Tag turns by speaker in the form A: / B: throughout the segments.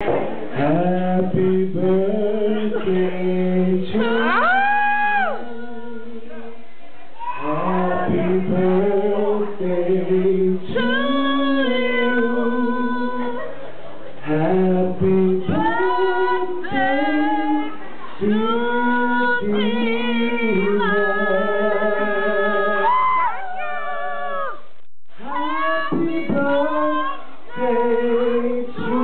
A: Happy birthday to you. Happy birthday to you. Happy birthday to diva. Happy birthday to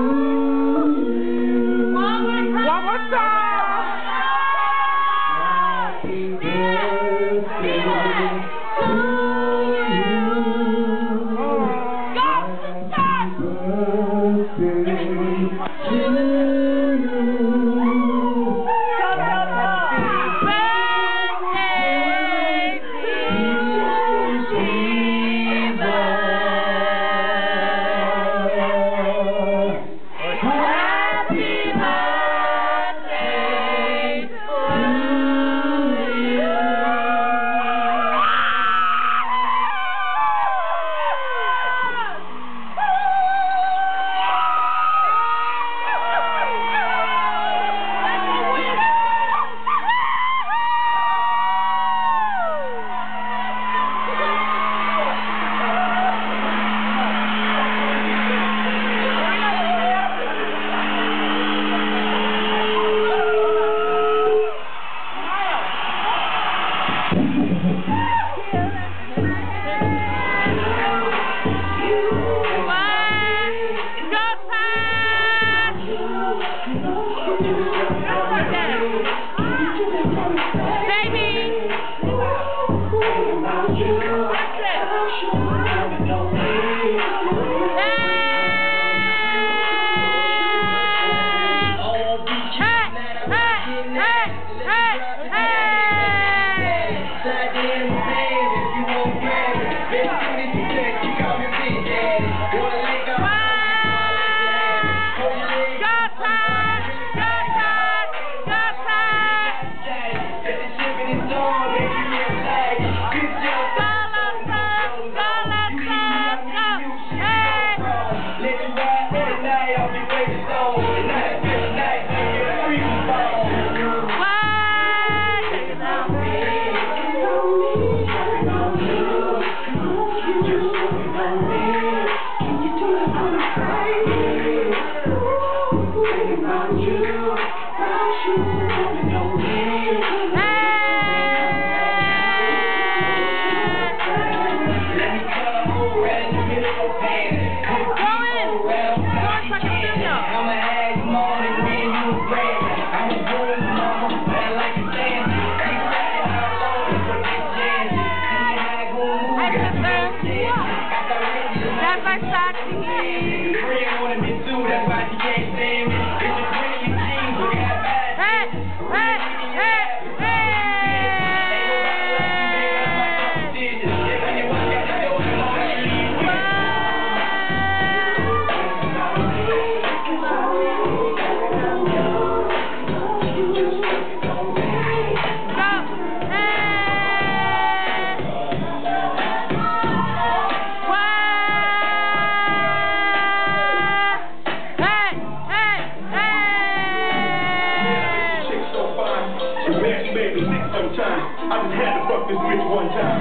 B: I just had to fuck this bitch one time.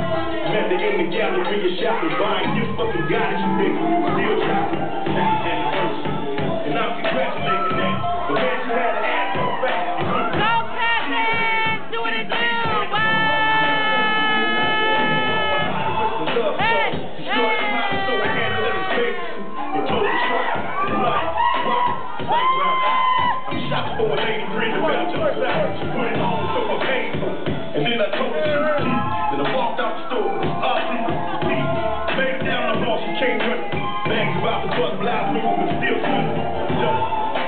B: Met her in the gallery of shopping, buying gifts for some guy that you think still shopping. And I'm congratulating that. But man, she had an ass so fat.
C: Go, Patrick! Do what it do! Hey!
B: So I had a little space and told her try. I'm shopping for a lady, dreaming about your style. She put it on so I paid for it. And then I told her she was cheap. Then I walked out the store. Made it down the hall, she came running. Bags about the bus, blouse moving, but still swimming. So,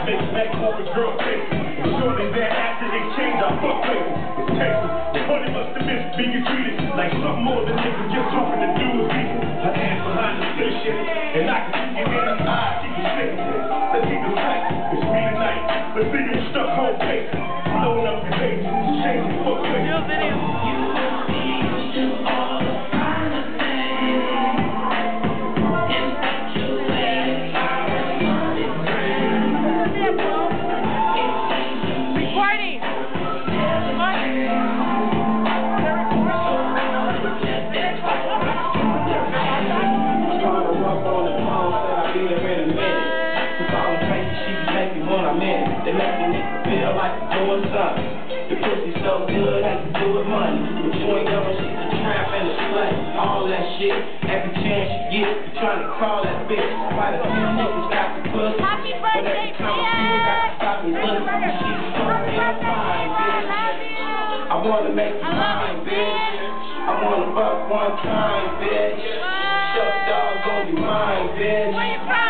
B: Miss Mac Morgan's girl taste. And shortly thereafter they changed our fuck place. It's tasty. The honey must have missed being treated like something more than niggas just hoping to do is equal. Her ass behind the fish shit. And I can see it in her eyes. She can shake it. Let's keep it tight. It's me tonight. Let's see you stuck home face. Blowing up your face. Changing fuck face.
D: faces she be making when I'm in it. They make me feel like doing something. The pussy so good, I can do it money. But you ain't know she's a tramp and a slut. All that shit, every chance you get, you trying to call that bitch. Quite a few niggas got the pussy.
C: Happy birthday,
D: but every time I see her, got to stop and look. She's so damn fine, bitch. I wanna make you mine, bitch. I wanna fuck one time, bitch. Shut dog on your mind, bitch.
C: Where you from?